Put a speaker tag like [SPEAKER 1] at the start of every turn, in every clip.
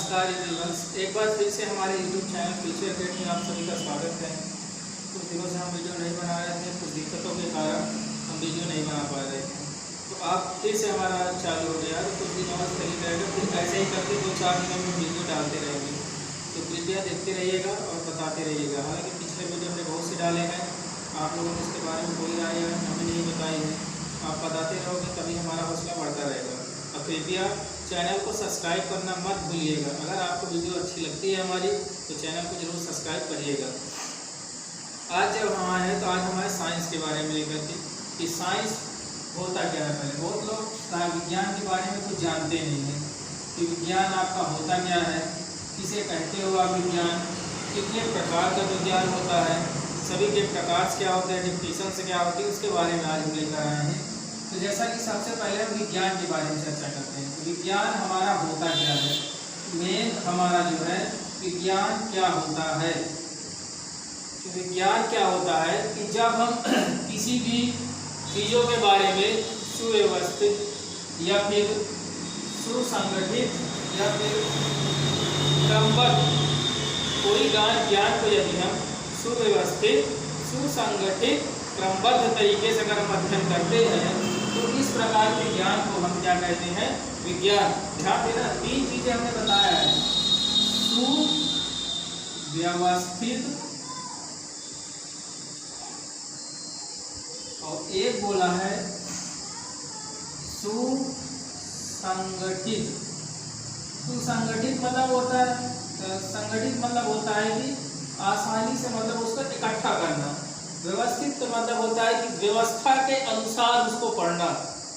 [SPEAKER 1] नमस्कार एवरीवन, एक बार फिर से हमारे YouTube चैनल फ्यूचर अकेडमी में आप सभी का स्वागत है। कुछ दिनों से हम वीडियो नहीं बना रहे थे, कुछ दिक्कतों के कारण हम वीडियो नहीं बना पा रहे थे, तो आप फिर से हमारा चालू हो गया। तो कुछ दिनों में सही रहेगा, फिर ऐसे ही करके 2-4 दिनों में वीडियो डालते रहेंगे, तो कृपया देखते रहिएगा और बताते रहिएगा। हालाँकि पिछले वीडियो हमने बहुत से डाले हैं, आप लोगों ने इसके बारे में कोई राय हमें नहीं बताई है। आप बताते रहोगे तभी हमारा हौसला बढ़ता रहेगा। और कृपया चैनल को सब्सक्राइब करना मत भूलिएगा। अगर आपको वीडियो अच्छी लगती है हमारी तो चैनल को जरूर सब्सक्राइब करिएगा। आज जब हम आए हैं तो आज हमारे साइंस के बारे में लेकर के कि साइंस होता क्या है। पहले बहुत लोग विज्ञान के बारे में कुछ जानते नहीं हैं कि विज्ञान आपका होता क्या है, किसे कहते हो आप विज्ञान, कितने प्रकार का विज्ञान होता है, सभी के प्रकार क्या होते हैं, डिफिनेशन से क्या होती है, उसके बारे में आज हम लेकर आए हैं। तो जैसा कि सबसे पहले हम विज्ञान के बारे में चर्चा करते हैं। तो विज्ञान हमारा होता क्या है, मेन हमारा जो है विज्ञान क्या होता है। तो विज्ञान क्या होता है कि जब हम किसी भी चीज़ों के बारे में सुव्यवस्थित या फिर सुसंगठित या फिर क्रमबद्ध कोई ज्ञान को यदि हम सुव्यवस्थित सुसंगठित क्रमबद्ध तरीके से अगर हम अध्ययन करते हैं तो इस प्रकार के ज्ञान को हम क्या कहते हैं, विज्ञान। ध्यान देना, 3 चीजें हमने बताया है, सुव्यवस्थित और एक बोला है सुसंगठित। सुसंगठित मतलब होता है, संगठित मतलब होता है कि आसानी से मतलब उसको इकट्ठा करना। व्यवस्थित तो मतलब होता है कि व्यवस्था के अनुसार उसको पढ़ना,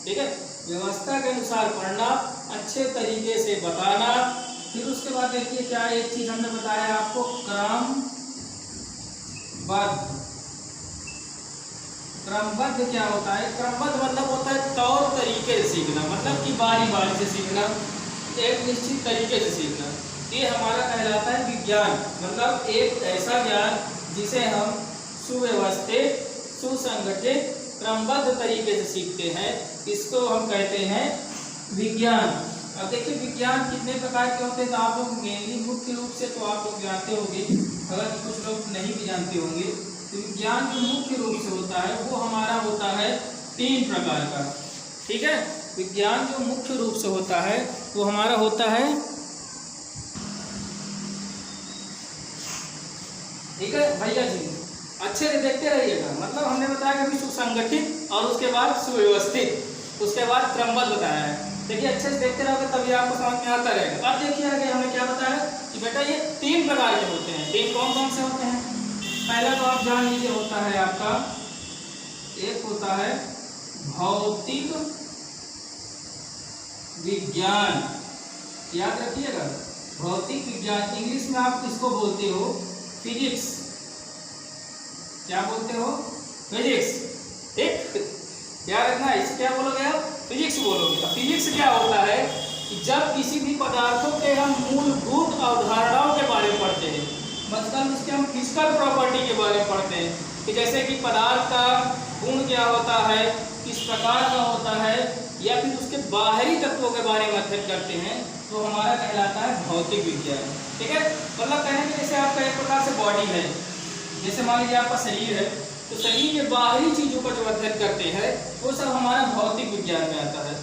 [SPEAKER 1] ठीक है, व्यवस्था के अनुसार पढ़ना, अच्छे तरीके से बताना। फिर उसके बाद देखिए क्या एक चीज हमने बताया आपको, क्रमबद्ध। क्रमबद्ध क्या होता है, क्रमबद्ध मतलब होता है तौर तरीके से सीखना, मतलब कि बारी बारी से सीखना, एक निश्चित तरीके से सीखना। ये हमारा कहलाता है विज्ञान, मतलब एक ऐसा ज्ञान जिसे हम सुव्यवस्थित सुसंगठित क्रमबद्ध तरीके से सीखते हैं, इसको हम कहते हैं विज्ञान। अब देखिए विज्ञान कितने प्रकार के होते हैं, तो आप लोग मेनली मुख्य रूप से तो आप लोग जानते होंगे, अगर कुछ लोग नहीं भी जानते होंगे। तो विज्ञान जो मुख्य रूप से होता है वो हमारा होता है 3 प्रकार का, ठीक है। विज्ञान जो मुख्य रूप से होता है वो हमारा होता है, ठीक है भैया जी, अच्छे से देखते रहिएगा। मतलब हमने बताया कि अभी सुसंगठित और उसके बाद सुव्यवस्थित, उसके बाद क्रमबद्ध बताया है। देखिए अच्छे से देखते रहोगे तभी आपको समझ में आता रहेगा। अब देखिए आगे हमने क्या बताया कि बेटा ये 3 प्रकार के होते हैं। 3 कौन कौन से होते हैं, पहला तो आप जान लीजिए होता है आपका, एक होता है भौतिक विज्ञान, याद रखिएगा, भौतिक विज्ञान। इंग्लिश में आप इसको बोलते हो फिजिक्स, क्या बोलते हो, फिजिक्स, ठीक, क्या रखना है, इसे क्या बोलोगे आप, फिजिक्स बोलोगे। फिजिक्स क्या होता है कि जब किसी भी पदार्थों के हम मूलभूत अवधारणाओं के बारे में पढ़ते हैं, मतलब उसके हम फिजिकल प्रॉपर्टी के बारे में पढ़ते हैं कि जैसे कि पदार्थ का गुण क्या होता है, किस प्रकार का होता है, या फिर उसके बाहरी तत्वों के बारे में अध्ययन करते हैं, तो हमारा कहलाता है भौतिक विज्ञान, ठीक है। मतलब कहेंगे जैसे आपका एक प्रकार से बॉडी है, जैसे मान लीजिए आपका शरीर है, तो शरीर के बाहरी चीजों का जो अध्ययन करते हैं वो सब हमारा भौतिक विज्ञान में आता है।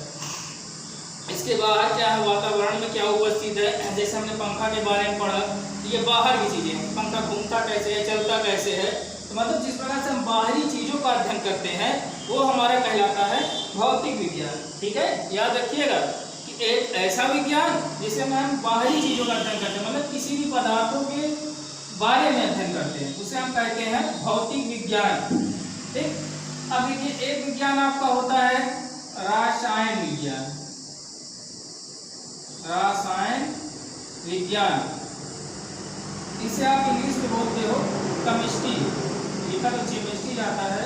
[SPEAKER 1] इसके बाहर क्या है, वातावरण में क्या उपस्थित है, जैसे हमने पंखा के बारे में पढ़ा, ये बाहर की चीजें हैं, पंखा घूमता कैसे है, चलता कैसे है, तो मतलब जिस प्रकार से हम बाहरी चीजों का अध्ययन करते हैं वो हमारा कहलाता है भौतिक विज्ञान, ठीक है। याद रखिएगा कि एक ऐसा विज्ञान जिसे हम बाहरी चीजों का अध्ययन करते हैं, मतलब किसी भी पदार्थों के बारे में अध्ययन करते हैं, उसे हम कहते हैं भौतिक विज्ञान, ठीक। अब देखिए एक विज्ञान आपका होता है रसायन विज्ञान, रसायन विज्ञान, इसे आप इंग्लिश में बोलते हो केमिस्ट्री, लिखा तो केमिस्ट्री जाता है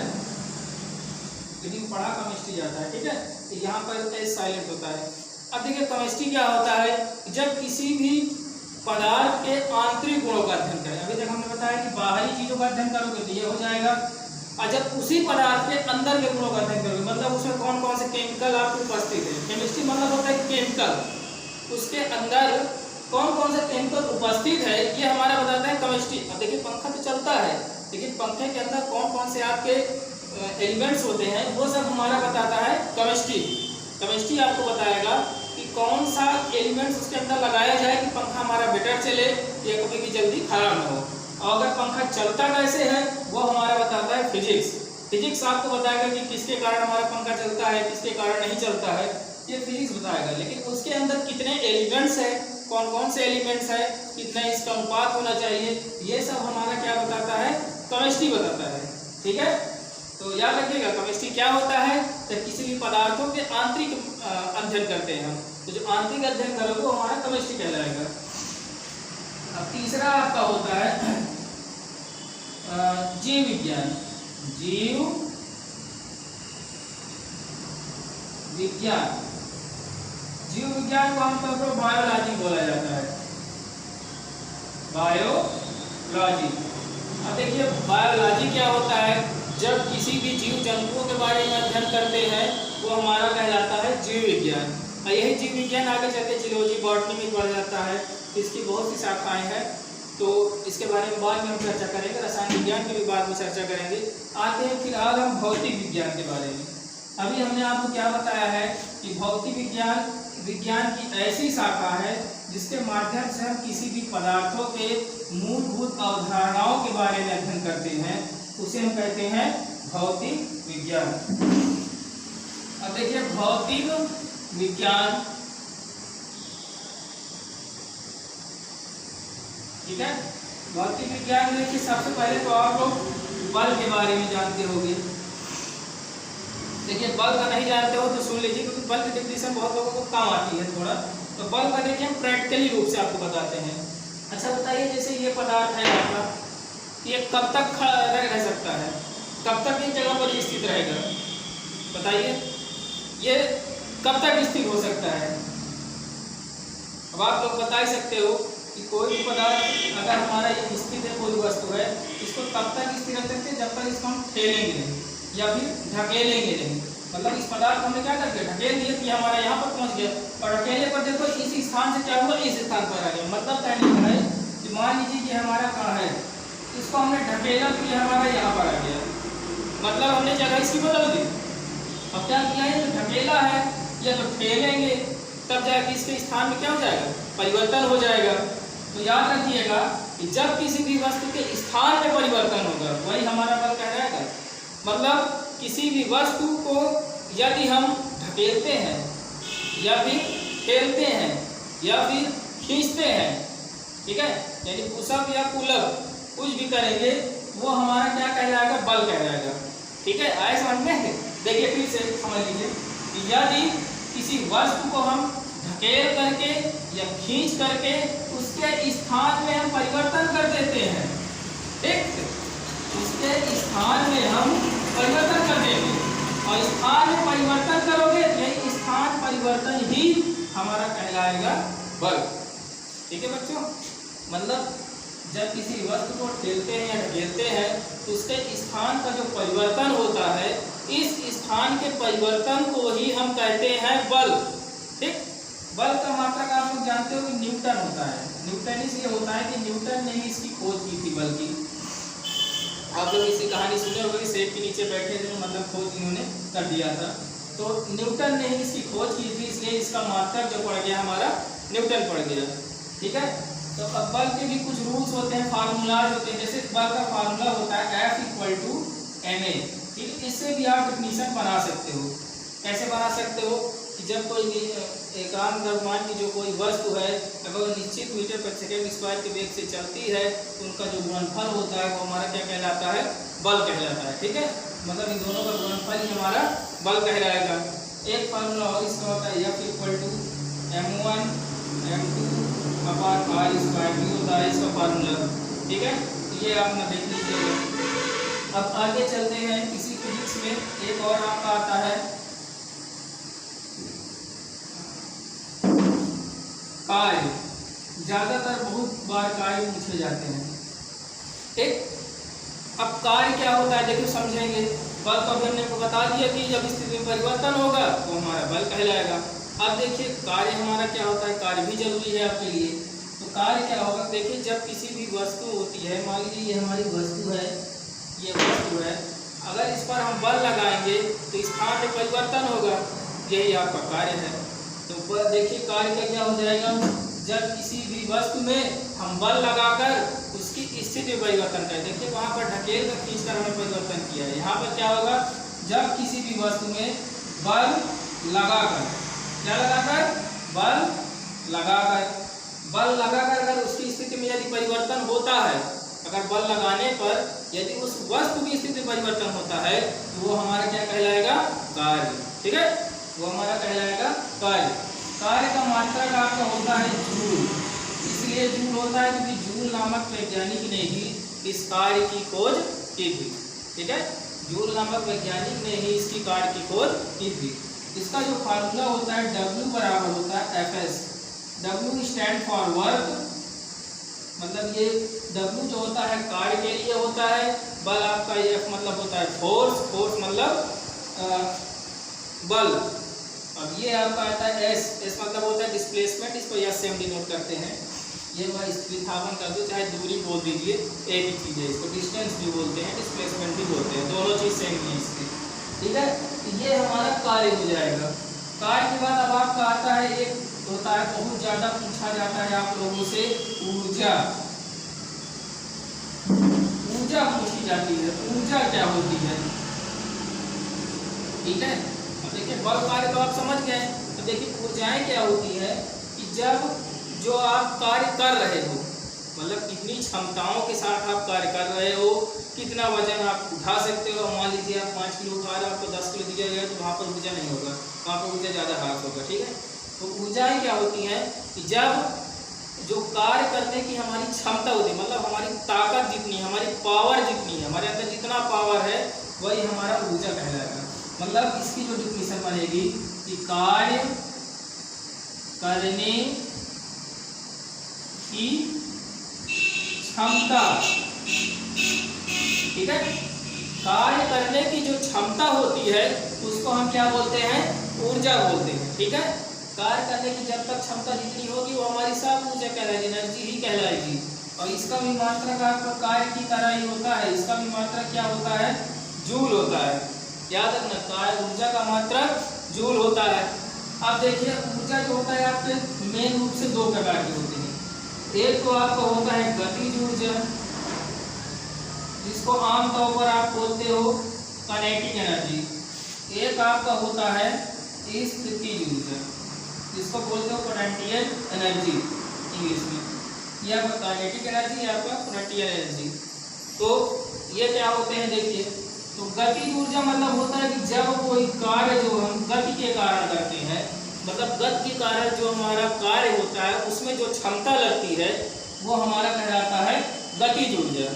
[SPEAKER 1] लेकिन पढ़ा केमिस्ट्री जाता है, ठीक है। तो यहाँ पर एस साइलेंट होता है। अब देखिए केमिस्ट्री क्या होता है, जब किसी भी पदार्थ के आंतरिक गुणों का अध्ययन करें। अभी तक हमने बताया कि बाहरी चीजों का अध्ययन करोगे तो ये हो जाएगा, और जब उसी पदार्थ के अंदर के गुणों का अध्ययन करोगे, मतलब उसमें कौन कौन से केमिकल आपको उपस्थित है। केमिस्ट्री मतलब होता है केमिकल, उसके अंदर कौन कौन से केमिकल उपस्थित है ये हमारा बताता है केमिस्ट्री। अब देखिए पंखा तो चलता है, लेकिन पंखे के अंदर कौन कौन से आपके एलिमेंट्स होते हैं वो सब हमारा बताता है केमिस्ट्री। केमिस्ट्री आपको बताएगा कि कौन सा एलिमेंट्स उसके अंदर लगाया जाए कि पंखा हमारा बेटर चले या कभी भी जल्दी खराब ना हो। और अगर पंखा चलता कैसे है वो हमारा बताता है फिजिक्स। फिजिक्स आपको बताएगा कि किसके कारण हमारा पंखा चलता है, किसके कारण नहीं चलता है, ये फिजिक्स बताएगा। लेकिन उसके अंदर कितने एलिमेंट्स है, कौन कौन से एलिमेंट्स है, कितना इसका अनुपात होना चाहिए, ये सब हमारा क्या बताता है, केमिस्ट्री बताता है। ठीक है, तो याद रखिएगा केमिस्ट्री क्या होता है, जब किसी भी पदार्थों के आंतरिक अध्ययन करते हैं हम, तो जो आंतरिक अध्ययन करोगे वो हमारा केमिस्ट्री कहलाएगा। अब तीसरा आपका होता है जीव विज्ञान। जीव विज्ञान, जीव विज्ञान को आमतौर पर बायोलॉजी बोला जाता है, बायोलॉजी। अब देखिए बायोलॉजी क्या होता है, जब किसी भी जीव जंतुओं के बारे में अध्ययन करते हैं वो हमारा कहलाता है जीव विज्ञान। और यही जीव विज्ञान आगे चलते जूलॉजी बॉटनी में बढ़ जाता है, इसकी बहुत सी शाखाएं हैं, तो इसके बारे में बाद में हम चर्चा करेंगे। रसायन विज्ञान की भी बाद में चर्चा करेंगे। आते हैं फिलहाल हम भौतिक विज्ञान के बारे में। अभी हमने आपको क्या बताया है कि भौतिक विज्ञान विज्ञान की ऐसी शाखा है जिसके माध्यम से हम किसी भी पदार्थों के मूलभूत अवधारणाओं के बारे में अध्ययन करते हैं, उसे हम कहते हैं भौतिक विज्ञान। अब देखिए भौतिक विज्ञान, ठीक है, भौतिक विज्ञान में सबसे पहले तो आप लोग बल के बारे में जानते होंगे। देखिए बल का नहीं जानते हो तो सुन लीजिए, क्योंकि बल की डिफिनेशन बहुत लोगों को काम आती है थोड़ा। तो बल का देखिए हम प्रैक्टिकली रूप से आपको बताते हैं। अच्छा बताइए, जैसे ये पदार्थ है आपका, ये कब तक रह सकता है, कब तक एक जगह पर स्थित रहेगा, बताइए ये कब तक स्थिर हो सकता है। अब आप लोग बता ही सकते हो कि कोई भी पदार्थ अगर हमारा ये स्थित है, कोई वस्तु है, इसको तब तक स्थिर रख सकते हैं जब तक इसको हम ठेलेंगे नहीं या फिर ढकेलेंगे नहीं। मतलब इस पदार्थ हमने क्या करके ढकेल दिया कि हमारा यहाँ पर पहुँच गया, और ढकेले पर देखो इस स्थान से क्या हुआ, इस स्थान पर आ गया। मतलब कहने का है कि मान लीजिए कि हमारा कहाँ है, इसको हमने ढकेला तो ये हमारा यहाँ पर आ गया, मतलब हमने जगह इसकी बदल दी। अब क्या किया है, ढकेला है, या तो ठेलेंगे तब जाके इसके स्थान में क्या हो जाएगा, परिवर्तन हो जाएगा। तो याद रखिएगा कि जब किसी भी वस्तु के स्थान में परिवर्तन होगा वही हमारा बल कहलाएगा। मतलब किसी भी वस्तु को यदि हम ढकेलते हैं या फिर ठेलते हैं या फिर खींचते हैं, ठीक है, यानी पुशअप या पुलअप कुछ भी करेंगे वो हमारा क्या कहलाएगा, बल कहलाएगा। ठीक है, आए समझ में। देखिए फिर से समझ लीजिए कि यदि किसी वस्तु को हम ढकेल करके या खींच करके उसके स्थान में हम परिवर्तन कर देते हैं, ठीक, उसके स्थान में हम परिवर्तन कर देंगे, और स्थान में परिवर्तन करोगे तो यही स्थान परिवर्तन ही हमारा कहलाएगा बल। ठीक है बच्चों, मतलब जब किसी वस्तु को ठेलते हैं या ढकेलते हैं तो उसके स्थान का जो परिवर्तन होता है, इस स्थान के परिवर्तन को ही हम कहते हैं बल। ठीक, बल का मात्रक आप लोग जानते हो कि न्यूटन होता है। न्यूटन इसलिए होता है कि न्यूटन ने ही इसकी खोज की थी बल की। आप लोग इसकी कहानी सुने होंगे, सेब के नीचे बैठे थे, मतलब खोज इन्होंने कर दिया था। तो न्यूटन ने ही इसकी खोज की थी, इसलिए इसका मात्रक जो पड़ गया हमारा न्यूटन पड़ गया। ठीक है, तो अब बल के भी कुछ रूल्स होते हैं, फार्मूलाज होते हैं। जैसे बल का फार्मूला होता है F=ma। ठीक, इससे भी आप डेफिनेशन बना सकते हो। कैसे बना सकते हो कि जब कोई एकांक द्रव्यमान की जो कोई वस्तु है अगर निश्चित मीटर प्रति सेकंड स्क्वायर के वेग से चलती है तो उनका जो गुणनफल होता है वो हमारा क्या कहलाता है, बल कहलाता है। ठीक है, मतलब इन दोनों का गुणनफल ही हमारा बल कहलाएगा। एक फार्मूला और इसका होता है F=m1 m2/r² भी होता है इसका फार्मूला। ठीक है, ये आप ना देख लीजिएगा। अब आगे चलते हैं, इसी फिजिक्स में एक और आपका आता है कार्य। ज्यादातर बहुत बार कार्य पूछे जाते हैं। ठीक, अब कार्य क्या होता है देखिए समझेंगे। बल को भी हमने बता दिया कि जब स्थिति में परिवर्तन होगा तो हमारा बल कहलाएगा। अब देखिए कार्य हमारा क्या होता है, कार्य भी जरूरी है आपके लिए। तो कार्य क्या होगा, देखिए जब किसी भी वस्तु होती है, मान लीजिए ये हमारी वस्तु है, ये वस्तु है, अगर इस पर हम बल लगाएंगे तो स्थान में परिवर्तन होगा, यही आपका कार्य है। तो देखिए कार्य का क्या हो जाएगा, जब किसी भी वस्तु में हम बल लगाकर उसकी स्थिति में परिवर्तन करें, देखिए वहाँ पर ढकेल कर खींचकर हमने परिवर्तन किया है, यहाँ पर क्या होगा, जब किसी भी वस्तु में बल लगाकर, क्या लगाकर, बल लगाकर अगर उसकी स्थिति में यदि परिवर्तन होता है, अगर बल लगाने पर यदि उस वस्तु की स्थिति में परिवर्तन होता है तो वो हमारा क्या कहलाएगा, कार्य। ठीक है, वो हमारा कहलाएगा कार्य। कार्य का मात्रक आपका होता है जूल, इसलिए जूल होता है क्योंकि जूल नामक वैज्ञानिक ने ही इस कार्य की खोज की थी। ठीक है, जूल नामक वैज्ञानिक ने ही इसकी कार्य की खोज की थी। इसका जो फार्मूला होता है W बराबर होता है Fs। W stand for work, मतलब ये W जो होता है कार्य के लिए होता है, बल आपका F मतलब होता है फोर्स, फोर्स मतलब बल। अब ये आपका आता है S मतलब होता है डिस्प्लेसमेंट, इसको S से हम डिनोट करते हैं। ये मैं विस्थापन कर दूँ, चाहे दूरी बोल दीजिए, एक ही चीज़ है, इसको डिस्टेंस भी बोलते हैं, डिस्प्लेसमेंट भी बोलते हैं, दोनों चीज़ सेम है इसकी। ठीक है, ये हमारा कार्य हो जाएगा। कार्य के बाद अब आपका आता है, एक होता है बहुत ज़्यादा पूछा जाता है आप लोगों से, ऊर्जा। ऊर्जा पूछी जाती है, ऊर्जा क्या होती है। ठीक है, अब देखिए बल कार्य तो आप समझ गए, तो देखिए ऊर्जाएं क्या होती है कि जब जो आप कार्य कर रहे हो, मतलब कितनी क्षमताओं के साथ आप कार्य कर रहे हो, कितना वजन आप उठा सकते हो। मान लीजिए आप 5 किलो उठा रहे हो, आपको 10 किलो दिया गया तो वहाँ पर ऊर्जा नहीं होगा, वहाँ पर ऊर्जा ज़्यादा हाथ होगा। ठीक है, तो ऊर्जाएं क्या होती हैं कि जब जो कार्य करने की हमारी क्षमता होती है, मतलब हमारी ताकत जितनी, हमारी पावर जितनी है, हमारे अंदर जितना पावर है वही हमारा ऊर्जा कहलाएगा। मतलब इसकी जो डिफिनीशन बनेगी कि कार्य करने की क्षमता। ठीक है, कार्य करने की जो क्षमता होती है उसको हम क्या बोलते हैं, ऊर्जा बोलते हैं। ठीक है, कार्य करने की जब तक क्षमता जितनी होगी वो हमारी सब ऊर्जा कहलाएगी, एनर्जी ही कहलाएगी। और इसका भी मात्रक आपका कार्य की तरह ही होता है, इसका भी मात्रक क्या होता है, जूल होता है। याद रखना, कार्य ऊर्जा का मात्रक जूल होता है। अब देखिए ऊर्जा जो होता है आपके मेन रूप से दो प्रकार की होती है। एक तो आपका होता है गतिज ऊर्जा, जिसको आमतौर पर आप बोलते हो काइनेटिक एनर्जी। एक आपका होता है स्थितिज ऊर्जा, जिसको बोलते हो पोटेंशियल एनर्जी इंग्लिश में। यह आपका काइनेटिक एनर्जी, यह आपका पोटेंशियल एनर्जी। तो ये क्या होते हैं, देखिए तो गतिज ऊर्जा मतलब होता है कि जब कोई कार्य जो हम गति के कारण करते हैं, मतलब गति के कारण जो हमारा कार्य होता है उसमें जो क्षमता लगती है वो हमारा कहलाता है गतिज ऊर्जा।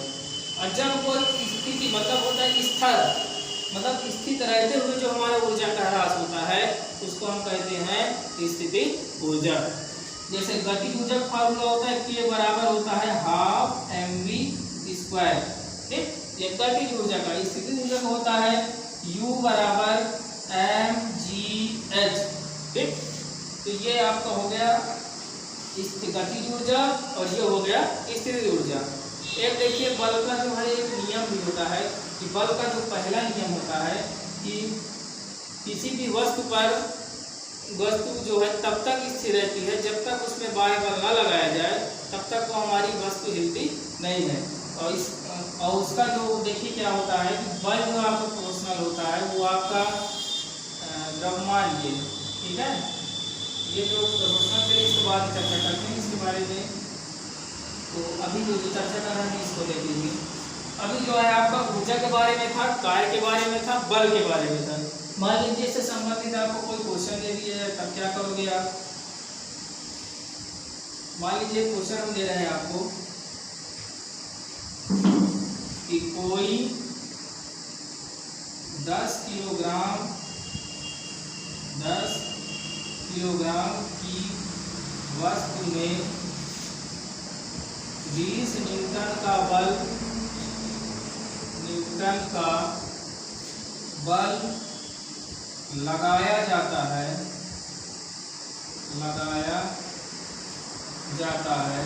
[SPEAKER 1] और जब कोई स्थिति मतलब होता है स्थिर, मतलब स्थित रहते हुए जो हमारा ऊर्जा का ह्रास होता है उसको हम कहते हैं स्थितिज ऊर्जा। जैसे गतिज ऊर्जा का फार्मूला होता है K बराबर होता है ½ mv²। ठीक, ये गतिज ऊर्जा का। स्थितिज ऊर्जा का होता है U बराबर mgh। ठीक, तो ये आपका हो गया गतिज ऊर्जा और ये हो गया स्थितिज ऊर्जा। एक देखिए बल का जो है एक नियम भी होता है कि बल का जो पहला नियम होता है कि किसी भी वस्तु पर वस्तु जो है तब तक स्थिर रहती है जब तक उसमें बाह्य बल न लगाया जाए, तब तक वो हमारी वस्तु हिलती नहीं है। और उसका जो देखिए क्या होता है कि बल जो आपका प्रोपोर्शनल होता है वो आपका द्रव्यमान ये। ठीक है, ये जो प्रोपोर्शनल है इसके बाद चर्चा करते हैं इसके बारे में। तो अभी जो चर्चा कर रहे हैं इसको देख लीजिए। अभी जो है आपका ऊर्जा के बारे में था, कार्य के बारे में था, बल के बारे में था। मान लीजिए इससे संबंधित आपको कोई क्वेश्चन दे दिया है, तब क्या करोगे आप। मान लीजिए क्वेश्चन हम दे रहे हैं आपको कि कोई 10 किलोग्राम की वस्तु में 20 न्यूटन का बल लगाया जाता है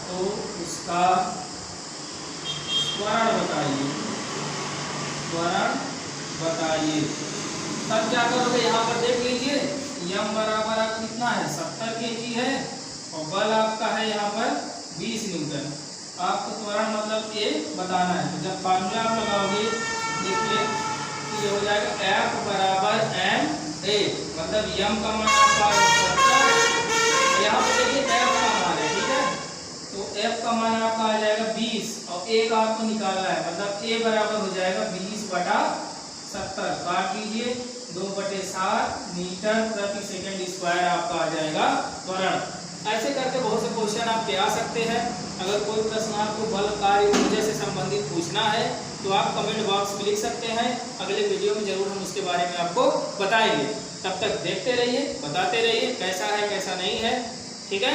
[SPEAKER 1] तो उसका त्वरण बताइए, त्वरण बताइए। तब क्या करोगे, यहाँ पर देख लीजिए यम बराबर आपका कितना है 70 kg है और बल आपका है यहाँ पर 20 न्यूटन। आपको त्वरण मतलब ये बताना है। तो जब फार्मूला आप लगाओगे देखिए तो ये हो जाएगा F बराबर ma, मतलब यम का मान आपका 70, यहाँ पर देखिए F का मान है, ठीक है। तो F का मान आपका आ जाएगा 20 और A का आपको निकालना है, मतलब A बराबर हो जाएगा 20/70। काट लीजिए 2/7 मीटर प्रति सेकंड स्क्वायर आपका आ जाएगा त्वरण। ऐसे करके बहुत से क्वेश्चन आप ले आ सकते हैं। अगर कोई प्रश्न आपको बल कार्य ऊर्जा से संबंधित पूछना है तो आप कमेंट बॉक्स में लिख सकते हैं। अगले वीडियो में जरूर हम उसके बारे में आपको बताएंगे। तब तक देखते रहिए, बताते रहिए कैसा है कैसा नहीं है, ठीक है।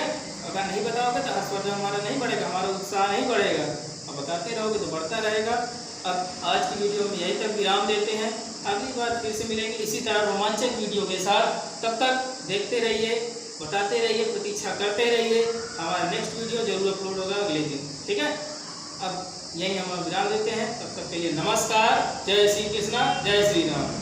[SPEAKER 1] अगर नहीं बताओगे तो हर्षवर्धन हमारा नहीं बढ़ेगा, हमारा उत्साह नहीं बढ़ेगा। अब बताते रहोगे तो बढ़ता रहेगा। अब आज की वीडियो में यहीं तक विराम देते हैं। अगली बार फिर से मिलेंगे इसी तरह रोमांचक वीडियो के साथ। तब तक देखते रहिए, बताते रहिए, प्रतीक्षा करते रहिए। हमारा नेक्स्ट वीडियो जरूर अपलोड होगा अगले दिन, ठीक है। अब यहीं हम विराम देते हैं। तब तक के लिए नमस्कार, जय श्री कृष्णा, जय श्री राम।